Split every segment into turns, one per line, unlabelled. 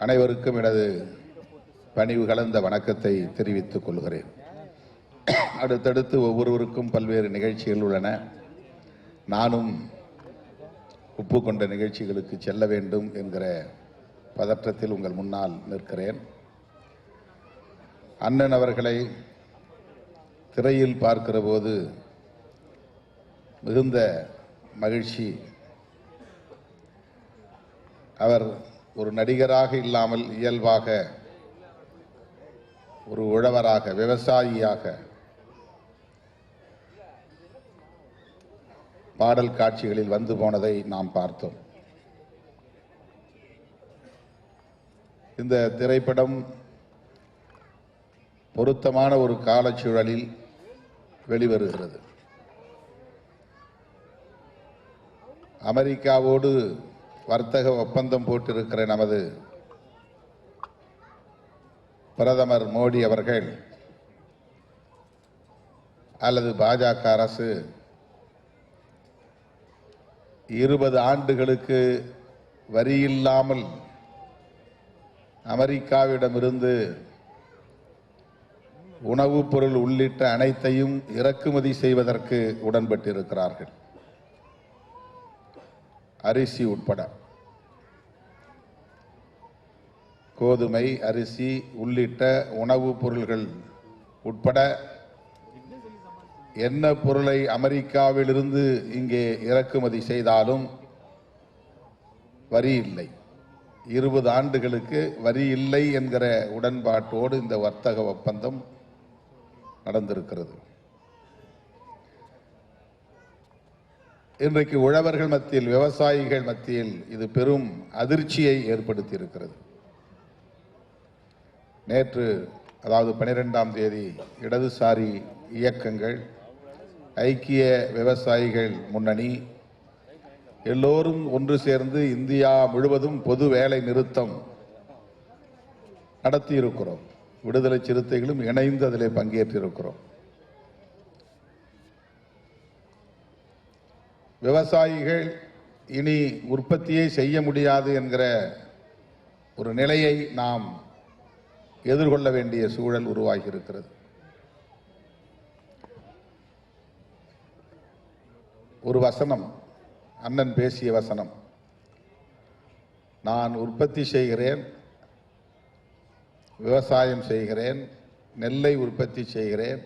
அனைவருக்கும் எனது பணிவு கலந்த வணக்கத்தை தெரிவித்துக் கொள்கிறேன். அடுத்தடுத்து ஒவ்வொருவருக்கும் பல்வேறு நிகழ்ச்சிகள் உள்ளன. நானும் ஒப்புக்கொண்ட நிகழ்ச்சிகளுக்கு செல்ல வேண்டும் என்கிற பதற்றத்தில் உங்கள் முன்னால் நிற்கிறேன். அண்ணன் அவர்களை திரையில் பார்க்கிற போது மிகுந்த மகிழ்ச்சி. அவர் ஒரு நடிகராக இல்லாமல் இயல்பாக ஒரு உழவராக, விவசாயியாக பாடல் காட்சிகளில் வந்து போனதை நாம் பார்த்தோம். இந்த திரைப்படம் பொருத்தமான ஒரு காலச்சூழலில் வெளிவருகிறது. அமெரிக்காவோடு வர்த்தக ஒப்பந்தம் போட்டிருக்கிற நமது பிரதமர் மோடி அவர்கள் அல்லது பாஜக அரசு 20 ஆண்டுகளுக்கு வரியில்லாமல் அமெரிக்காவிடமிருந்து உணவுப் பொருள் உள்ளிட்ட அனைத்தையும் இறக்குமதி செய்வதற்கு உடன்பட்டிருக்கிறார்கள். அரிசி உட்பட, கோதுமை, அரிசி உள்ளிட்ட உணவுப் பொருள்கள் உட்பட என்ன பொருளை அமெரிக்காவிலிருந்து இங்கே இறக்குமதி செய்தாலும் வரி இல்லை. 20 ஆண்டுகளுக்கு வரி இல்லை என்கிற உடன்பாட்டோடு இந்த வர்த்தக ஒப்பந்தம் நடந்திருக்கிறது. இன்றைக்கு உழவர்கள் மத்தியில், விவசாயிகள் மத்தியில் இது பெரும் அதிர்ச்சியை ஏற்படுத்தி இருக்கிறது. நேற்று, அதாவது 12ஆம் தேதி, இடதுசாரி இயக்கங்கள், ஐக்கிய விவசாயிகள் முன்னணி எல்லோரும் ஒன்று சேர்ந்து இந்தியா முழுவதும் பொது வேலை நிறுத்தம் நடத்தியிருக்கிறோம். விடுதலை சிறுத்தைகளும் இணைந்து அதில் பங்கேற்றிருக்கிறோம். விவசாயிகள் இனி உற்பத்தியை செய்ய முடியாது என்கிற ஒரு நிலையை நாம் எதிர்கொள்ள வேண்டிய சூழல் உருவாகி இருக்கிறது. ஒரு வசனம், அண்ணன் பேசிய வசனம், நான் உற்பத்தி செய்கிறேன், விவசாயம் செய்கிறேன், நெல்லை உற்பத்தி செய்கிறேன்,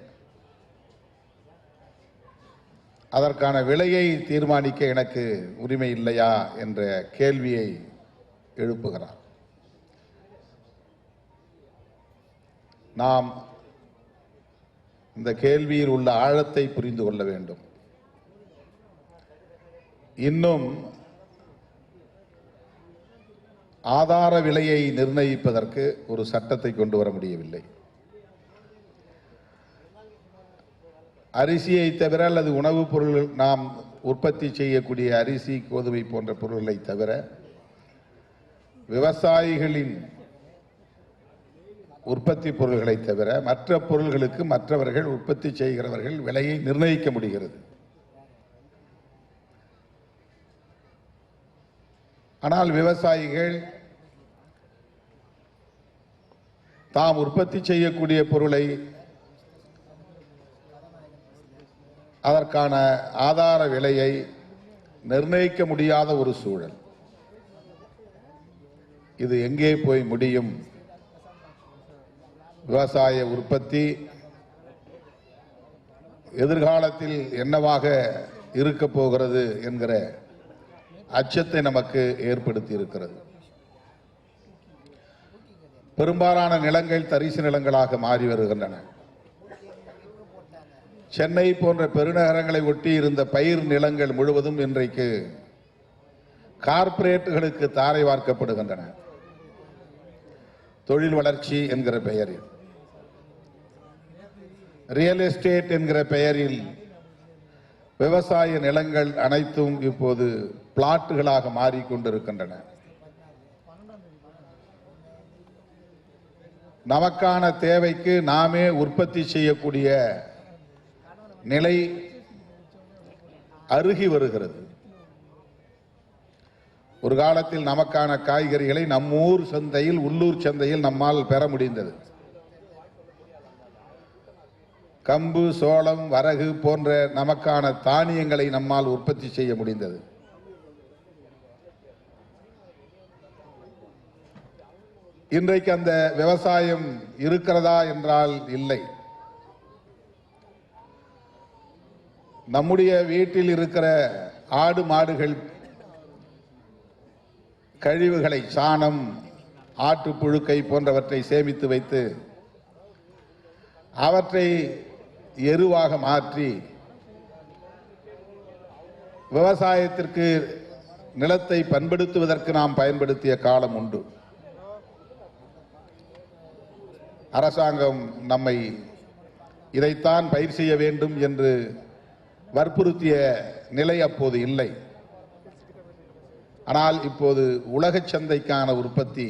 அதற்கான விலையை தீர்மானிக்க எனக்கு உரிமை இல்லையா என்ற கேள்வியை எழுப்புகிறார். நாம் இந்த கேள்வியில் உள்ள ஆழத்தை புரிந்து கொள்ள வேண்டும். இன்னும் ஆதார விலையை நிர்ணயிப்பதற்கு ஒரு சட்டத்தை கொண்டு வர முடியவில்லை. அரிசியை தவிர அல்லது உணவுப் பொருள்கள், நாம் உற்பத்தி செய்யக்கூடிய அரிசி, கோதுமை போன்ற பொருள்களை தவிர விவசாயிகளின் உற்பத்தி பொருள்களை தவிர மற்ற பொருள்களுக்கு மற்றவர்கள், உற்பத்தி செய்கிறவர்கள் விலையை நிர்ணயிக்க முடிகிறது. ஆனால் விவசாயிகள் தாம் உற்பத்தி செய்யக்கூடிய பொருளை, அதற்கான ஆதார விலையை நிர்ணயிக்க முடியாத ஒரு சூழல். இது எங்கே போய் முடியும்? விவசாய உற்பத்தி எதிர்காலத்தில் என்னவாக இருக்க போகிறது என்கிற அச்சத்தை நமக்கு ஏற்படுத்தி இருக்கிறது. பெரும்பாலான நிலங்கள் தரிசு நிலங்களாக மாறி வருகின்றன. சென்னை போன்ற பெருநகரங்களை ஒட்டி இருந்த பயிர் நிலங்கள் முழுவதும் இன்றைக்கு கார்ப்பரேட்டுகளுக்கு தாரை வார்க்கப்படுகின்றன. தொழில் வளர்ச்சி என்கிற பெயரில், ரியல் எஸ்டேட் என்கிற பெயரில் விவசாய நிலங்கள் அனைத்தும் இப்போது பிளாட்டுகளாக மாறிக்கொண்டிருக்கின்றன. நமக்கான தேவைக்கு நாமே உற்பத்தி செய்யக்கூடிய நிலை அருகி வருகிறது. ஒரு காலத்தில் நமக்கான காய்கறிகளை நம்மூர் சந்தையில், உள்ளூர் சந்தையில் நம்மால் பெற முடிந்தது. கம்பு, சோளம், வரகு போன்ற நமக்கான தானியங்களை நம்மால் உற்பத்தி செய்ய முடிந்தது. இன்றைக்கு அந்த விவசாயம் இருக்கிறதா என்றால் இல்லை. நம்முடைய வீட்டில் இருக்கிற ஆடு மாடுகள் கழிவுகளை, சாணம், ஆட்டு புழுக்கை போன்றவற்றை சேமித்து வைத்து அவற்றை எருவாக மாற்றி விவசாயத்திற்கு நிலத்தை பண்படுத்துவதற்கு நாம் பயன்படுத்திய காலம் உண்டு. அரசாங்கம் நம்மை இதைத்தான் பயிர் செய்ய வேண்டும் என்று வற்புறுத்திய நிலை அப்போது இல்லை. ஆனால் இப்போது உலக சந்தைக்கான உற்பத்தி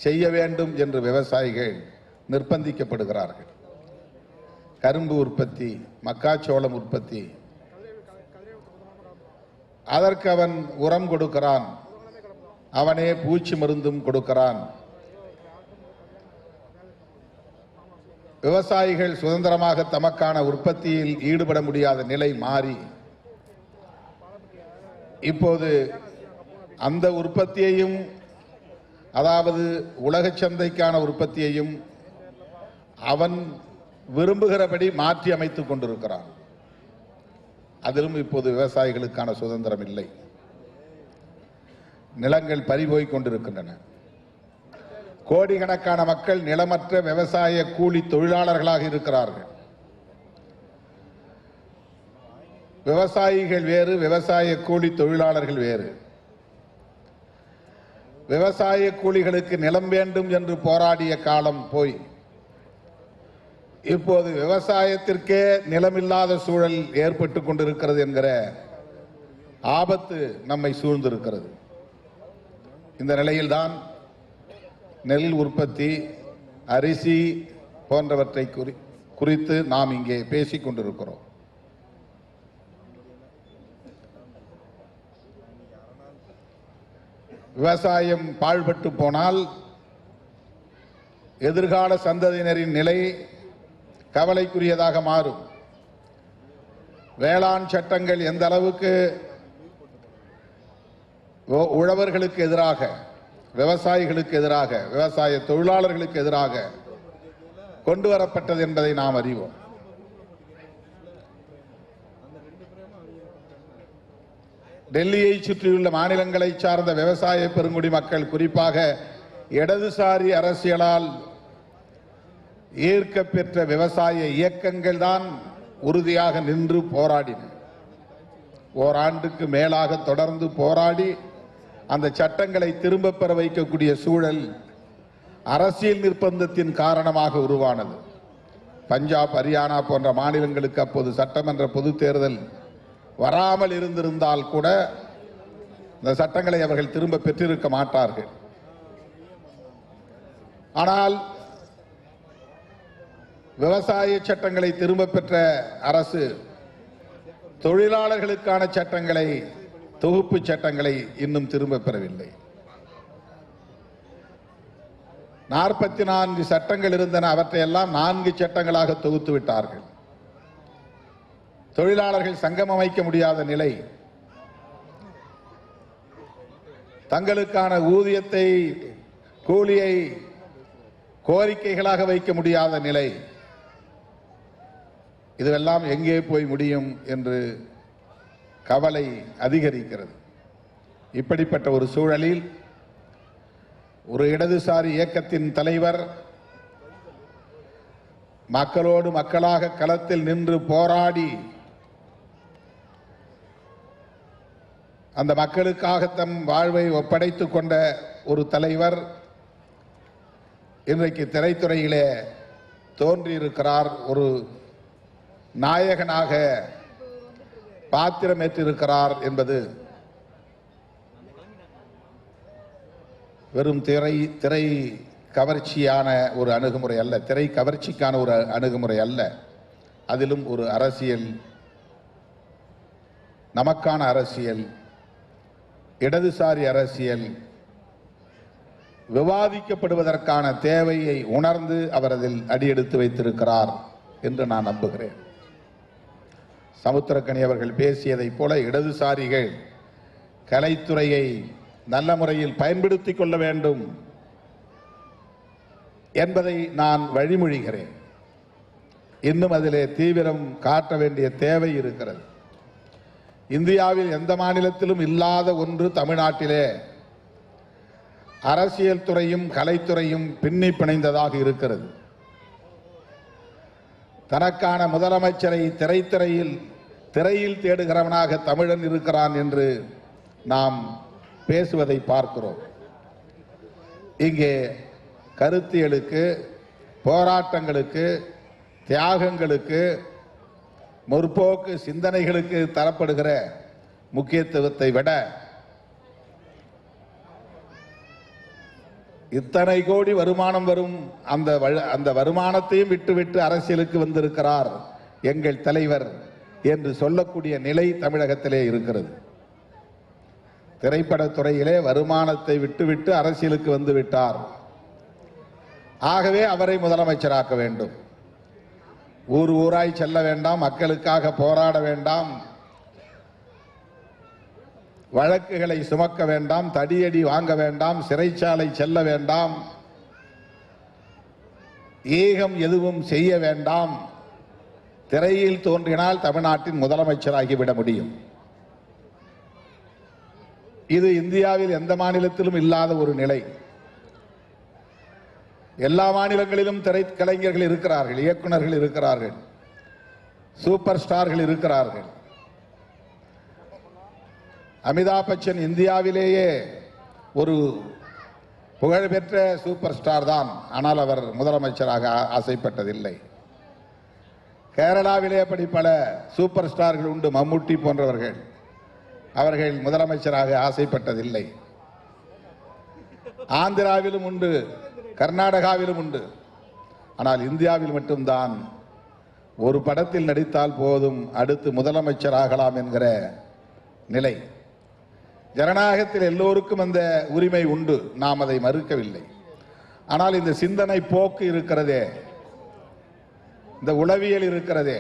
செய்ய வேண்டும் என்று விவசாயிகள் நிர்பந்திக்கப்படுகிறார்கள். கரும்பு உற்பத்தி, மக்காச்சோளம் உற்பத்தி, அதற்கு அவன் உரம் கொடுக்கிறான், அவனே பூச்சி மருந்தும் கொடுக்கிறான். விவசாயிகள் சுதந்திரமாக தமக்கான உற்பத்தியில் ஈடுபட முடியாத நிலை மாறி இப்போது அந்த உற்பத்தியையும், அதாவது உலக சந்தைக்கான உற்பத்தியையும் அவன் விரும்புகிறபடி மாற்றி அமைத்துக் கொண்டிருக்கிறான். அதிலும் இப்போது விவசாயிகளுக்கான சுதந்திரம் இல்லை. நிலங்கள் பறிபோய் கொண்டிருக்கின்றன. கோடிக்கணக்கான மக்கள் நிலமற்ற விவசாய கூலி தொழிலாளர்களாக இருக்கிறார்கள். விவசாயிகள் வேறு, விவசாய கூலி தொழிலாளர்கள் வேறு. விவசாய கூலிகளுக்கு நிலம் வேண்டும் என்று போராடிய காலம் போய் இப்போது விவசாயத்திற்கே நிலமில்லாத சூழல் ஏற்பட்டு கொண்டிருக்கிறது என்கிற ஆபத்து நம்மை சூழ்ந்திருக்கிறது. இந்த நிலையில்தான் நெல் உற்பத்தி, அரிசி போன்றவற்றை குறித்து நாம் இங்கே பேசிக் கொண்டிருக்கிறோம். விவசாயம் பாழ்பட்டு போனால் எதிர்கால சந்ததியினரின் நிலை கவலைக்குரியதாக மாறும். வேளாண் சட்டங்கள் எந்த அளவுக்கு உழவர்களுக்கு எதிராக, விவசாயிகளுக்கு எதிராக, விவசாய தொழிலாளர்களுக்கு எதிராக கொண்டு வரப்பட்டது என்பதை நாம் அறிவோம். டெல்லியை சுற்றியுள்ள மாநிலங்களை சார்ந்த விவசாய பெருங்குடி மக்கள், குறிப்பாக இடதுசாரி அரசியலால் ஈர்க்க பெற்ற விவசாய இயக்கங்கள் தான் உறுதியாக நின்று போராடின. ஓராண்டுக்கு மேலாக தொடர்ந்து போராடி அந்த சட்டங்களை திரும்ப பெற வைக்கக்கூடிய சூழல் அரசியல் நிர்பந்தத்தின் காரணமாக உருவானது. பஞ்சாப், ஹரியானா போன்ற மாநிலங்களுக்கு அப்போது சட்டமன்ற பொது தேர்தல் வராமல் இருந்திருந்தால் கூட இந்த சட்டங்களை அவர்கள் திரும்ப பெற்றிருக்க மாட்டார்கள். ஆனால் விவசாய சட்டங்களை திரும்ப பெற்ற அரசு தொழிலாளர்களுக்கான சட்டங்களை, தொகுப்பு சட்டங்களை இன்னும் திரும்ப பெறவில்லை. 44 சட்டங்கள் இருந்தன, அவற்றையெல்லாம் 4 சட்டங்களாக தொகுத்து விட்டார்கள். தொழிலாளர்கள் சங்கம் அமைக்க முடியாத நிலை, தங்களுக்கான ஊதியத்தை, கூலியை கோரிக்கைகளாக வைக்க முடியாத நிலை, இதுவெல்லாம் எங்கே போய் முடியும் என்று கவலை அதிகரிக்கிறது. இப்படிப்பட்ட ஒரு சூழலில் ஒரு இடதுசாரி இயக்கத்தின் தலைவர் மக்களோடு மக்களாக களத்தில் நின்று போராடி அந்த மக்களுக்காக தம் வாழ்வை ஒப்படைத்துக் கொண்ட ஒரு தலைவர் இன்றைக்கு திரைத்துறையிலே தோன்றியிருக்கிறார். ஒரு நாயகனாக பாத்திரமேற்றிருக்கிறார் என்பது வெறும் திரை கவர்ச்சியான ஒரு அணுகுமுறை அல்ல, திரை கவர்ச்சிக்கான ஒரு அணுகுமுறை அல்ல. அதிலும் ஒரு அரசியல், நமக்கான அரசியல், இடதுசாரி அரசியல் விவாதிக்கப்படுவதற்கான தேவையை உணர்ந்து அவர் அதில் அடியெடுத்து வைத்திருக்கிறார் என்று நான் நம்புகிறேன். சமுத்திரக்கனி அவர்கள் பேசியதைப் போல இடதுசாரிகள் கலைத்துறையை நல்ல முறையில் பயன்படுத்திக் கொள்ள வேண்டும் என்பதை நான் வழிமொழிகிறேன். இன்னும் அதிலே தீவிரம் காட்ட வேண்டிய தேவை இருக்கிறது. இந்தியாவில் எந்த மாநிலத்திலும் இல்லாத ஒன்று தமிழ்நாட்டிலே அரசியல் துறையும் கலைத்துறையும் பின்னி பிணைந்ததாக இருக்கிறது. தனக்கான முதலமைச்சரை திரையில் தேடுகிறவனாக தமிழன் இருக்கிறான் என்று நாம் பேசுவதை பார்க்கிறோம். இங்கே கருத்தியலுக்கு, போராட்டங்களுக்கு, தியாகங்களுக்கு, முற்போக்கு சிந்தனைகளுக்கு தரப்படுகிற முக்கியத்துவத்தை விட இத்தனை கோடி வருமானம் வரும் அந்த வருமானத்தையும் விட்டுவிட்டு அரசியலுக்கு வந்திருக்கிறார் எங்கள் தலைவர் என்று சொல்லக்கூடிய நிலை தமிழகத்திலே இருக்கிறது. திரைப்படத்துறையிலே வருமானத்தை விட்டுவிட்டு அரசியலுக்கு வந்து விட்டார். ஆகவே அவரை முதலமைச்சராக்க வேண்டும். ஊர் ஊராய் செல்ல வேண்டாம், மக்களுக்காக போராட வேண்டாம், வழக்குகளை சுமக்க வேண்டாம், தடியடி வாங்க வேண்டாம், சிறைச்சாலை செல்ல வேண்டாம், ஏகம் எதுவும் செய்ய வேண்டாம். திரையில் தோன்றினால் தமிழ்நாட்டின் முதலமைச்சராகிவிட முடியும். இது இந்தியாவில் எந்த மாநிலத்திலும் இல்லாத ஒரு நிலை. எல்லா மாநிலங்களிலும் திரைக்கலைஞர்கள் இருக்கிறார்கள், இயக்குநர்கள் இருக்கிறார்கள், சூப்பர் ஸ்டார்கள் இருக்கிறார்கள். அமிதாப் பச்சன் இந்தியாவிலேயே ஒரு புகழ்பெற்ற சூப்பர் ஸ்டார் தான். ஆனால் அவர் முதலமைச்சராக ஆசைப்பட்டதில்லை. கேரளாவிலே அப்படி பல சூப்பர் ஸ்டார்கள் உண்டு, மம்முட்டி போன்றவர்கள். அவர்கள் முதலமைச்சராக ஆசைப்பட்டதில்லை. ஆந்திராவிலும் உண்டு, கர்நாடகாவிலும் உண்டு. ஆனால் இந்தியாவில் மட்டும்தான் ஒரு படத்தில் நடித்தால் போதும் அடுத்து முதலமைச்சராகலாம் என்கிற நிலை. ஜனநாயகத்தில் எல்லோருக்கும் அந்த உரிமை உண்டு, நாம் அதை மறுக்கவில்லை. ஆனால் இந்த சிந்தனை போக்கு இருக்கிறதே, இந்த உளவியல் இருக்கிறதே,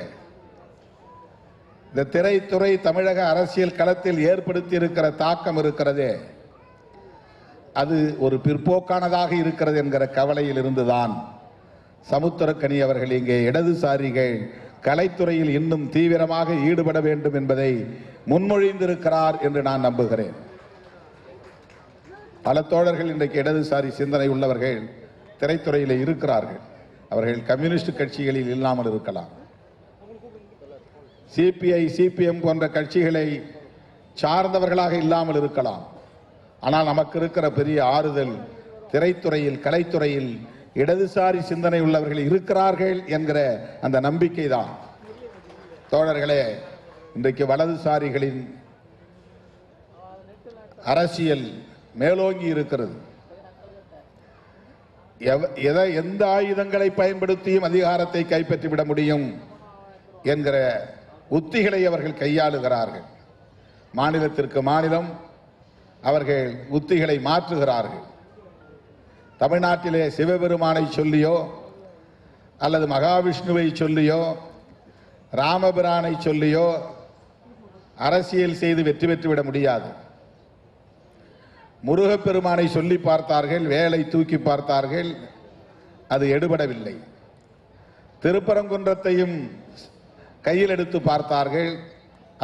இந்த திரைத்துறை தமிழக அரசியல் களத்தில் ஏற்படுத்தி இருக்கிற தாக்கம் இருக்கிறதே, அது ஒரு பிற்போக்கானதாக இருக்கிறது என்கிற கவலையில் இருந்துதான் சமுத்திரக்கனி அவர்கள் இங்கே இடதுசாரிகள் கலைத்துறையில் இன்னும் தீவிரமாக ஈடுபட வேண்டும் என்பதை முன்மொழிந்திருக்கிறார் என்று நான் நம்புகிறேன். பல தோழர்கள் இன்றைக்கு இடதுசாரி சிந்தனை உள்ளவர்கள் திரைத்துறையில் இருக்கிறார்கள். அவர்கள் கம்யூனிஸ்ட் கட்சிகளில் இல்லாமல் இருக்கலாம், சிபிஐ சிபிஎம் போன்ற கட்சிகளை சார்ந்தவர்களாக இல்லாமல் இருக்கலாம். ஆனால் நமக்கு இருக்கிற பெரிய ஆறுதல் திரைத்துறையில் கலைத்துறையில் இடதுசாரி சிந்தனை உள்ளவர்கள் இருக்கிறார்கள் என்கிற அந்த நம்பிக்கை தான். தோழர்களே, இன்றைக்கு வலதுசாரிகளின் அரசியல் மேலோங்கி இருக்கிறது. எந்த ஆயுதங்களை பயன்படுத்தியும் அதிகாரத்தை கைப்பற்றிவிட முடியும் என்கிற உத்திகளை அவர்கள் கையாளுகிறார்கள். மாநிலத்திற்கு மாநிலம் அவர்கள் உத்திகளை மாற்றுகிறார்கள். தமிழ்நாட்டிலே சிவபெருமானை சொல்லியோ அல்லது மகாவிஷ்ணுவை சொல்லியோ ராமபிரானை சொல்லியோ அரசியல் செய்து வெற்றி பெற்றுவிட முடியாது. முருகப்பெருமானை சொல்லி பார்த்தார்கள், வேலை தூக்கி பார்த்தார்கள், அது எடுபடவில்லை. திருப்பரங்குன்றத்தையும் கையில் எடுத்து பார்த்தார்கள்,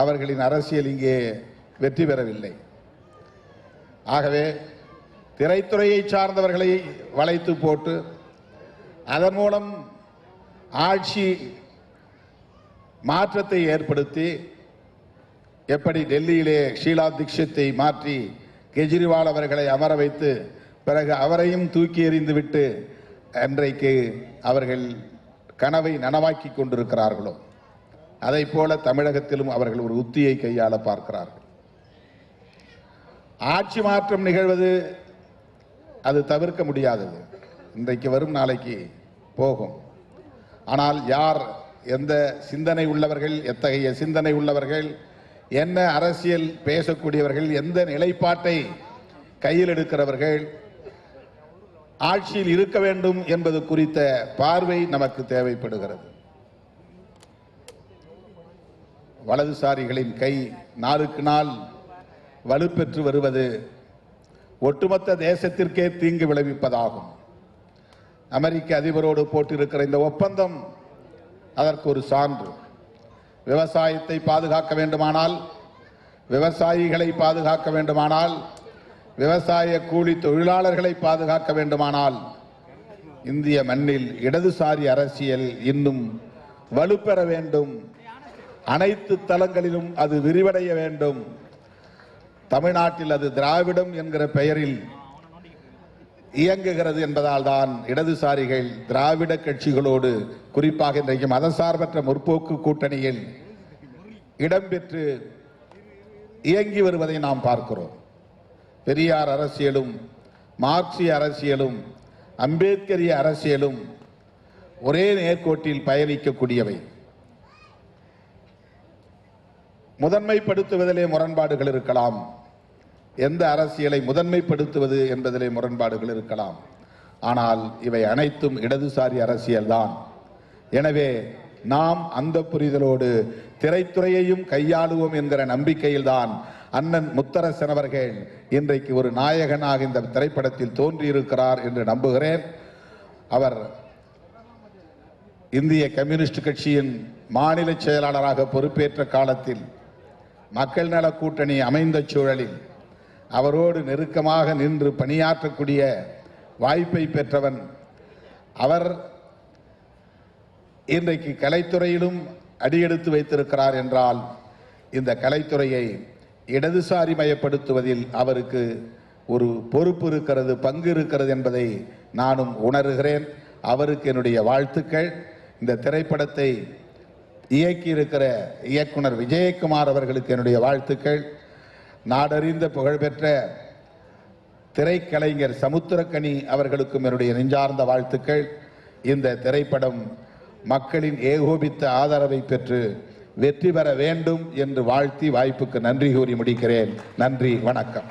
அவர்களின் அரசியல் இங்கே வெற்றி பெறவில்லை. ஆகவே திரைத்துறையை சார்ந்தவர்களை வளைத்து போட்டு அதன் மூலம் ஆட்சி மாற்றத்தை ஏற்படுத்தி, எப்படி டெல்லியிலே ஷீலா தீட்சித்தை மாற்றி கெஜ்ரிவால் அவர்களை அமர வைத்து பிறகு அவரையும் தூக்கி எறிந்து விட்டு அன்றைக்கு அவர்கள் கனவை நனவாக்கி கொண்டிருக்கிறார்களோ அதை போல தமிழகத்திலும் அவர்கள் ஒரு உத்தியை கையாள பார்க்கிறார்கள். ஆட்சி மாற்றம் நிகழ்வது அது தவிர்க்க முடியாதது. இன்றைக்கு வரும், நாளைக்கு போகும். ஆனால் யார், எந்த சிந்தனை உள்ளவர்கள், எத்தகைய சிந்தனை உள்ளவர்கள், என்ன அரசியல் பேசக்கூடியவர்கள், எந்த நிலைப்பாட்டை கையில் எடுக்கிறவர்கள் ஆட்சியில் இருக்க வேண்டும் என்பது குறித்த பார்வை நமக்கு தேவைப்படுகிறது. வலதுசாரிகளின் கை நாளுக்கு நாள் வலுப்பெற்று வருவது ஒட்டுமொத்த தேசத்திற்கே தீங்கு விளைவிப்பதாகும். அமெரிக்க அதிபரோடு போட்டிருக்கிற இந்த ஒப்பந்தம் அதற்கு ஒரு சான்று. விவசாயத்தை பாதுகாக்க வேண்டுமானால், விவசாயிகளை பாதுகாக்க வேண்டுமானால், விவசாய கூலி தொழிலாளர்களை பாதுகாக்க வேண்டுமானால் இந்திய மண்ணில் இடதுசாரி அரசியல் இன்னும் வலுப்பெற வேண்டும். அனைத்து தளங்களிலும் அது விரிவடைய வேண்டும். தமிழ்நாட்டில் அது திராவிடம் என்கிற பெயரில் இயங்குகிறது என்பதால் தான் இடதுசாரிகள் திராவிட கட்சிகளோடு, குறிப்பாக இன்றைக்கு மதசார்பற்ற முற்போக்கு கூட்டணியில் இடம்பெற்று இயங்கி வருவதை நாம் பார்க்கிறோம். பெரியார் அரசியலும் மார்க்சிய அரசியலும் அம்பேத்கரிய அரசியலும் ஒரே நேர்கோட்டில் பயணிக்கக்கூடியவை. முதன்மைப்படுத்துவதிலே முரண்பாடுகள் இருக்கலாம், எந்த அரசியலை முதன்மைப்படுத்துவது என்பதிலே முரண்பாடுகள் இருக்கலாம். ஆனால் இவை அனைத்தும் இடதுசாரி அரசியல்தான். எனவே நாம் அந்த புரிதலோடு திரைத்துறையையும் கையாளுவோம் என்கிற நம்பிக்கையில்தான் அண்ணன் முத்தரசன் அவர்கள் இன்றைக்கு ஒரு நாயகனாக இந்த திரைப்படத்தில் தோன்றியிருக்கிறார் என்று நம்புகிறேன். அவர் இந்திய கம்யூனிஸ்ட் கட்சியின் மாநில செயலாளராக பொறுப்பேற்ற காலத்தில் மக்கள் நல கூட்டணி அமைந்த சூழலில் அவரோடு நெருக்கமாக நின்று பணியாற்றக்கூடிய வாய்ப்பை பெற்றவன். அவர் இன்றைக்கு கலைத்துறையிலும் அடியெடுத்து வைத்திருக்கிறார் என்றால் இந்த கலைத்துறையை இடதுசாரி மயப்படுத்துவதில் அவருக்கு ஒரு பொறுப்பு இருக்கிறது, பங்கு இருக்கிறது என்பதை நானும் உணர்கிறேன். அவருக்கு என்னுடைய வாழ்த்துக்கள். இந்த திரைப்படத்தை இயக்கியிருக்கிற இயக்குனர் விஜயகுமார் அவர்களுக்கு என்னுடைய வாழ்த்துக்கள். நாடறிந்த புகழ்பெற்ற திரைக்கலைஞர் சமுத்திரக்கனி அவர்களுக்கும் என்னுடைய நெஞ்சார்ந்த வாழ்த்துக்கள். இந்த திரைப்படம் மக்களின் ஏகோபித்த ஆதரவை பெற்று வெற்றி பெற வேண்டும் என்று வாழ்த்தி வாய்ப்புக்கு நன்றி கூறி முடிக்கிறேன். நன்றி, வணக்கம்.